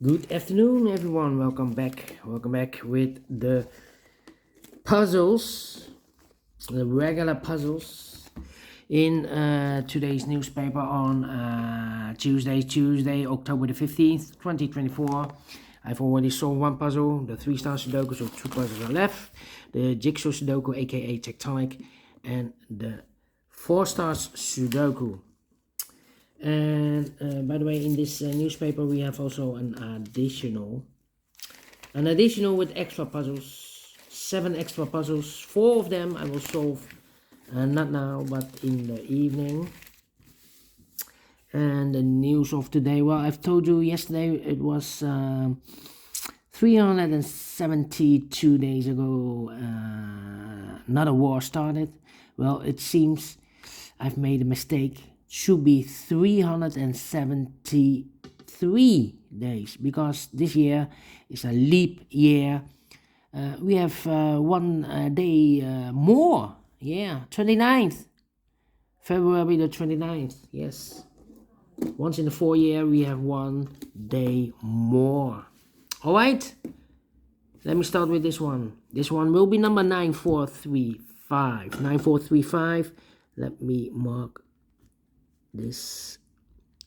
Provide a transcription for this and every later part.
Good afternoon, everyone. Welcome back. Welcome back with the puzzles, the regular puzzles in today's newspaper on Tuesday, October the 15th, 2024. I've already solved one puzzle, the 3 Stars Sudoku, so 2 puzzles are left. The JigSaw Sudoku, aka Tectonic, and the 4 Stars Sudoku. And by the way, in this newspaper we have also an additional with extra puzzles, 7 extra puzzles. 4 of them I will solve not now but in the evening. And the news of today, well, I've told you yesterday it was 372 days ago another war started. Well, it seems I've made a mistake. Should be 373 days, because this year is a leap year. We have one day more. Yeah, 29th, February the 29th. Yes, once in the 4 year we have one day more. All right, let me start with this one. This one will be number 9435. 9435. Let me mark this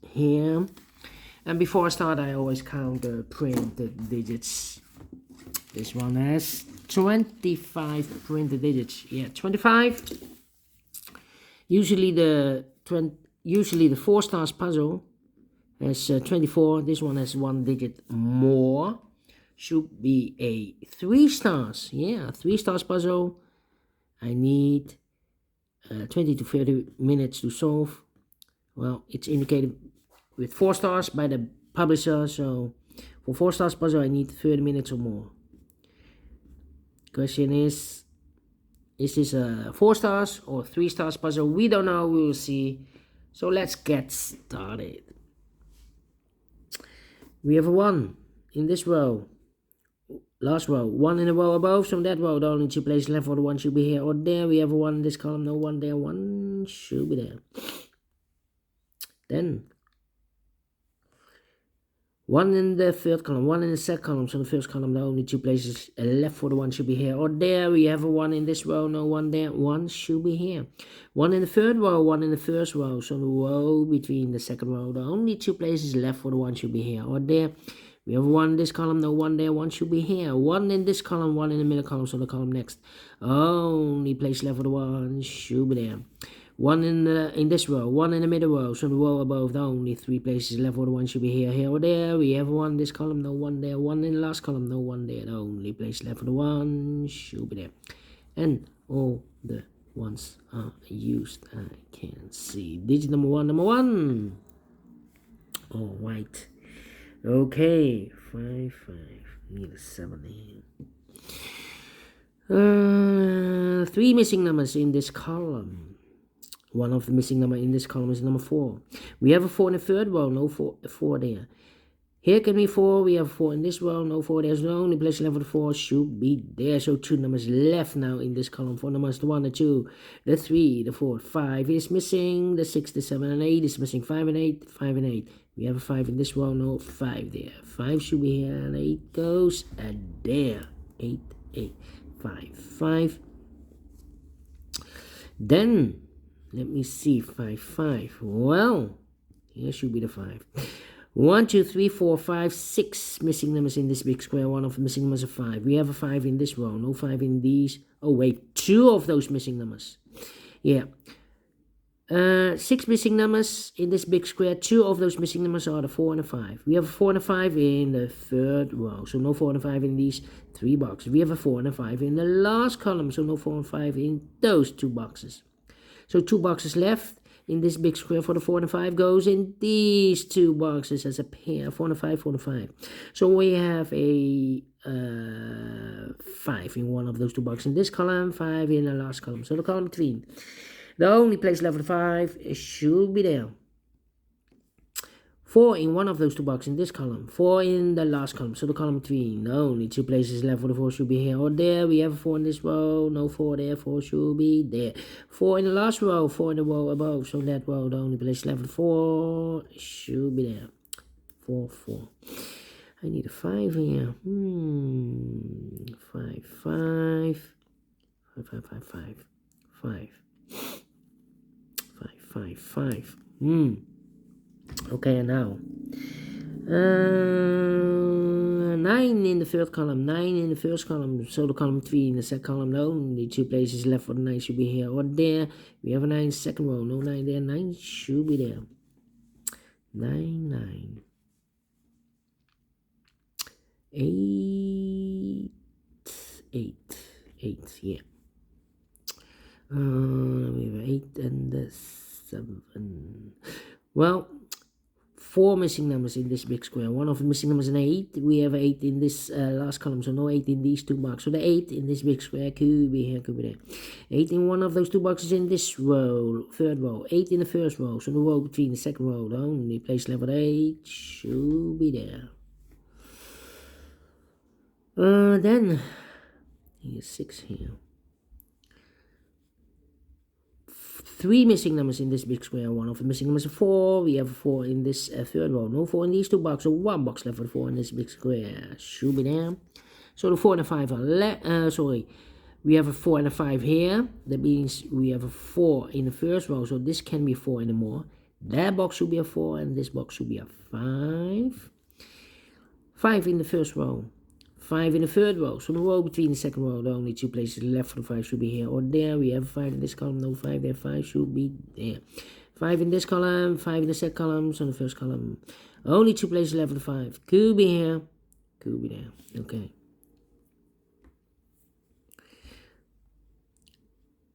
here, and before I start I always count the printed digits. This one has 25 printed digits. Yeah, 25. Usually the 4 stars puzzle has 24. This one has 1 digit more. Should be a 3 stars. Yeah, 3 stars puzzle. I need 20 to 30 minutes to solve. Well, it's indicated with 4 stars by the publisher, so for 4 stars puzzle I need 30 minutes or more. Question is this a 4 stars or 3 stars puzzle? We don't know, we will see. So let's get started. We have a 1 in this row. Last row, 1 in the row above, so that row the only 2 places left for the 1 should be here or there. We have a 1 in this column, no 1 there, 1 should be there. Then 1 in the third column, 1 in the second column, so the first column the only 2 places left for the 1 should be here or there. We have a 1 in this row, no 1 there, 1 should be here. 1 in the third row, 1 in the first row, so the row between the second row the only 2 places left for the 1 should be here or there. We have 1 in this column, no 1 there, 1 should be here. 1 in this column, 1 in the middle column, so the column next only place left for the 1 should be there. 1 in this row, 1 in the middle row, so the row above the only 3 places left for the 1 should be here, here or there. We have 1 in this column, no 1 there, 1 in the last column, no 1 there, the only place left for the 1 should be there. And all the ones are used. I can see digit number 1. All right. Okay, 5. Need a 7 here. 3 missing numbers in this column. One of the missing number in this column is number 4. We have a 4 in the third row, no 4 there. Here can be 4, we have 4 in this row, no 4 there. So the only place left for the 4 should be there. So 2 numbers left now in this column. 4 numbers, the 1, the 2, the 3, the 4, 5 is missing. The 6, the 7, and 8 is missing. 5 and 8, 5 and 8. We have a 5 in this row, no 5 there. 5 should be here, and 8 goes there. 8, 5. Then let me see, 5. Well, here should be the 5. 1, 2, 3, 4, 5, 6 missing numbers in this big square. One of the missing numbers is 5. We have a 5 in this row, no 5 in these. Oh wait, 2 of those missing numbers. Yeah. 6 missing numbers in this big square. 2 of those missing numbers are the 4 and the 5. We have a 4 and a 5 in the third row, so no 4 and a 5 in these 3 boxes. We have a 4 and a 5 in the last column, so no 4 and 5 in those 2 boxes. So 2 boxes left in this big square for the 4 and the 5 goes in these 2 boxes as a pair. 4 and a 5, 4 and a 5. So we have a 5 in one of those 2 boxes in this column, 5 in the last column. So the column between. The only place left for the 5 should be there. 4 in one of those 2 boxes in this column, 4 in the last column, so the column 3. No, only 2 places left for the 4 should be here or there. We have a 4 in this row, no 4 there, 4 should be there. 4 in the last row, 4 in the row above, so that row, the only place left for the 4 should be there. 4. I need a 5 here. 5, 5. 5, 5, 5, 5. 5. 5, 5, 5. Okay, and now. 9 in the third column, 9 in the first column, so the column 3 in the second column. The only 2 places left for the 9 should be here or there. We have a 9 second row, no 9 there, 9 should be there. 9, 9. 8, 8, yeah. We have 8 and 7. Well, 4 missing numbers in this big square. One of the missing numbers is an 8. We have 8 in this last column, so no 8 in these 2 boxes. So the 8 in this big square could be here, could be there. 8 in one of those 2 boxes in this row, third row. 8 in the first row, so the row between the second row, the only place left with 8 should be there. Then, here's 6 here. 3 missing numbers in this big square. One of the missing numbers is 4. We have a 4 in this third row. No 4 in these 2 boxes. So 1 box left with 4 in this big square. Should be there. So the 4 and the 5 are we have a 4 and a 5 here. That means we have a 4 in the first row. So this can be 4 anymore. That box should be a 4 and this box should be a 5. 5 in the first row. 5 in the third row, so the row between the second row, the only 2 places left for the 5 should be here or there. We have 5 in this column, no 5 there, 5 should be there. 5 in this column, 5 in the second column, so in the first column, only 2 places left for the 5. Could be here, could be there, okay.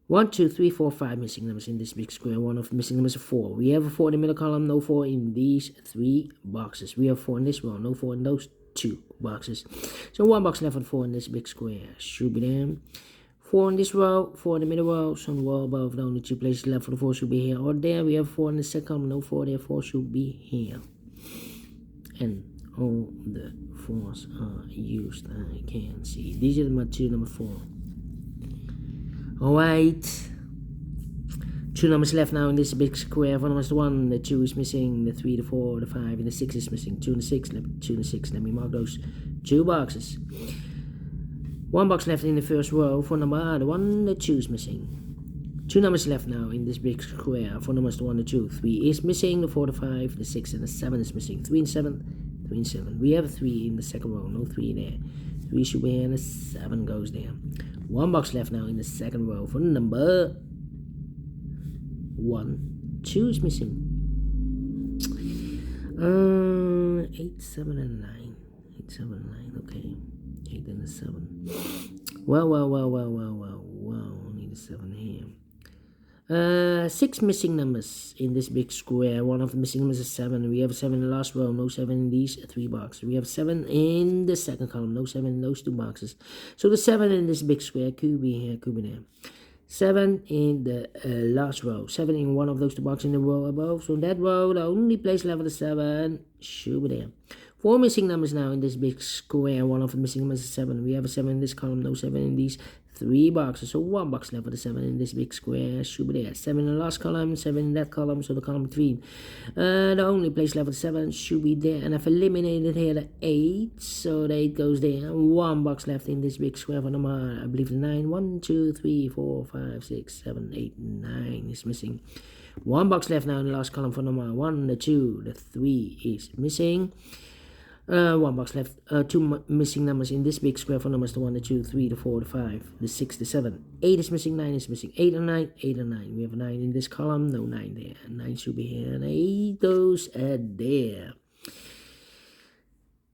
1, 2, 3, 4, 5 missing numbers in this big square. One of the missing numbers is 4. We have a 4 in the middle column, no 4 in these 3 boxes. We have 4 in this row, no 4 in those 2 boxes. So 1 box left with 4 in this big square. Should be there. 4 in this row, 4 in the middle row, so on the row above, the only 2 places left for the 4 should be here or there. We have 4 in the second column, no 4 there, 4 should be here. And all the 4s are used. I can see. These are my 2, number 4. Alright. 2 numbers left now in this big square. 1 is the 1, the 2 is missing, the 3, the 4, the 5, and the 6 is missing. 2 and the 6, 2 and the 6. Let me mark those 2 boxes. 1 box left in the first row for number the 1, the 2 is missing. 2 numbers left now in this big square. 4 numbers, the 1, the 2. 3 is missing, the 4, the 5, the 6, and the 7 is missing. 3 and 7, 3 and 7. We have a 3 in the second row, no 3 there. 3 should be here, and the 7 goes there. 1 box left now in the second row for number 1, 2 is missing. 8, 7, and 9. 8, 7, and 9. Okay. 8 and a 7. Well. Need a 7 here. 6 missing numbers in this big square. One of the missing numbers is 7. We have a 7 in the last row, no 7 in these 3 boxes. We have 7 in the second column, no 7 in those 2 boxes. So the 7 in this big square could be here, could be there. 7 in the last row. 7 in one of those 2 boxes in the row above. So in that row, the only place left for the 7 should be there. 4 missing numbers now in this big square. One of the missing numbers is 7. We have a 7 in this column, no 7 in these 3 boxes. So 1 box left for the 7 in this big square should be there. 7 in the last column, 7 in that column, so the column between. The only place left for the 7 should be there. And I've eliminated here the 8, so the 8 goes there. 1 box left in this big square for number, I believe the 9. 1, 2, 3, 4, 5, 6, 7, 8, 9 is missing. 1 box left now in the last column for number 1, the 2, the 3 is missing. 1 box left. 2 missing numbers in this big square for numbers the 1, the 2, 3, the 4, the 5, the 6, the 7. 8 is missing, 9 is missing. 8 and 9, 8 and 9. We have a 9 in this column, no 9 there. 9 should be here, and 8 goes there.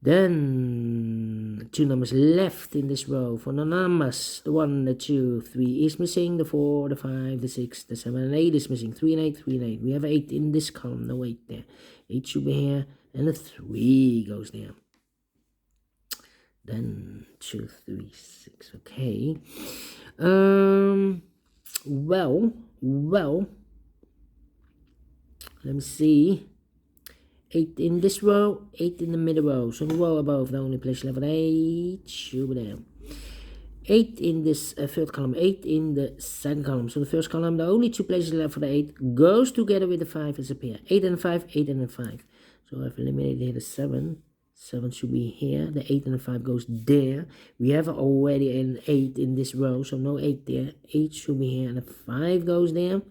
Then 2 numbers left in this row for the numbers. The 1, the 2, 3 is missing. The 4, the 5, the 6, the 7, and 8 is missing. 3 and 8, 3 and 8. We have 8 in this column, no 8 there. 8 should be here, and the 3 goes there. Then 2, 3, 6. Okay. Well. Let me see. 8 in this row, 8 in the middle row. So the row above, the only place left 8 should be there. 8 in this third column, 8 in the second column. So the first column, the only 2 places left for the 8 goes together with the 5 as a pair. 8 and 5, 8 and 5. So I've eliminated here the 7. 7 should be here. The 8 and the 5 goes there. We have already an 8 in this row, so no 8 there. 8 should be here, and the 5 goes there.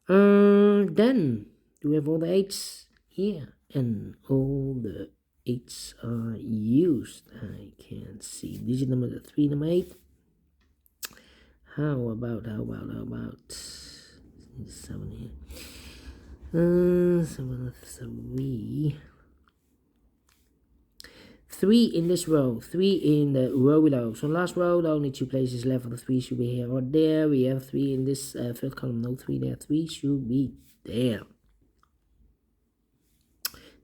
Then we have all the 8s here, and all the 8s are used. I can't see digit number 3, number 8. How about 7 here? 7, 3. 3 in this row, 3 in the row below. So last row, the only 2 places left for the 3 should be here or there. We have 3 in this third column, no 3 there. 3 should be there.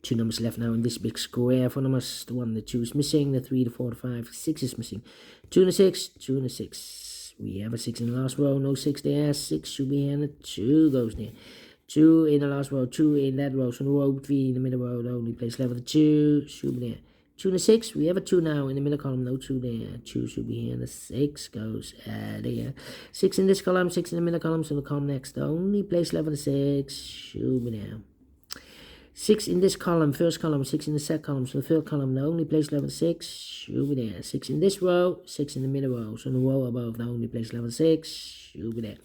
2 numbers left now in this big square. 4 numbers, the 1, the 2 is missing. The 3, the 4, the 5, 6 is missing. 2 and a 6, 2 and a 6. We have a 6 in the last row, no 6 there. 6 should be here, and the 2 goes there. 2 in the last row, 2 in that row. So the row between the middle row, the only place left for the 2 should be there. 2 and a 6, we have a 2 now in the middle column, no 2 there. 2 should be here, and the 6 goes there. 6 in this column, 6 in the middle column, so the column next, the only place left for the 6 should be there. 6 in this column, first column, 6 in the second column, so the third column, the only place left for the 6 should be there. 6 in this row, 6 in the middle row, so the row above, the only place left for the 6 should be there.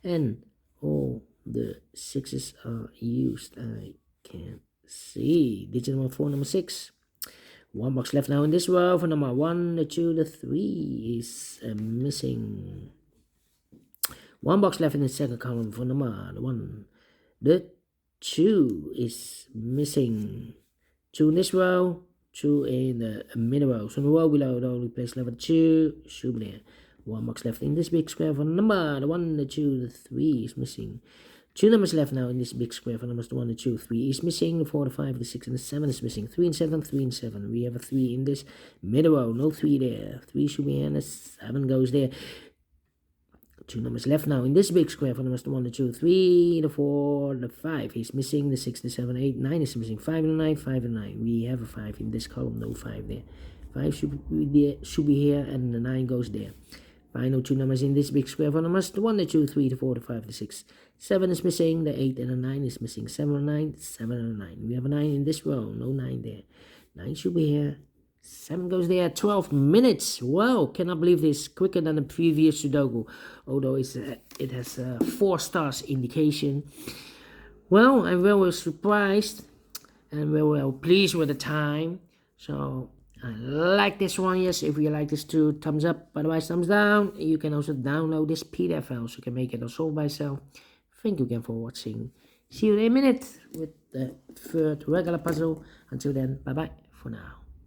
And all the 6s are used. I can't see. Digit number 4, number 6. 1 box left now in this row for number 1, the 2, the 3 is missing. 1 box left in the second column for number 1. The 2 is missing. 2 in this row, 2 in the middle row. So the row below, the only place left for 2 should be there. 1 box left in this big square for number 1, the 2, the 3 is missing. 2 numbers left now in this big square for numbers 1, the 2, 3 is missing. The 4, the 5, the 6, and the 7 is missing. 3 and 7, 3 and 7. We have a 3 in this middle row, no 3 there. 3 should be here, and the 7 goes there. 2 numbers left now in this big square for numbers 1, the 2, 3, the 4, the 5 is missing. The 6, the 7, 8, 9 is missing. 5 and 9, 5 and 9. We have a 5 in this column, no 5 there. 5 should be here, and the 9 goes there. Final 2 numbers in this big square for numbers 1, the 2, 3, the 4, the 5, the 6. 7 is missing, the 8 and the 9 is missing. 7 and 9, 7 and 9. We have a 9 in this row, no 9 there. 9 should be here. 7 goes there. 12 minutes. Wow, cannot believe this. Quicker than the previous Sudoku. Although it has a 4 stars indication. Well, I'm very well surprised and very well pleased with the time. So I like this one. Yes, if you like this too, thumbs up. Otherwise, thumbs down. You can also download this PDF file so you can make it or solve by yourself. Thank you again for watching. See you in a minute with the third regular puzzle. Until then, bye bye for now.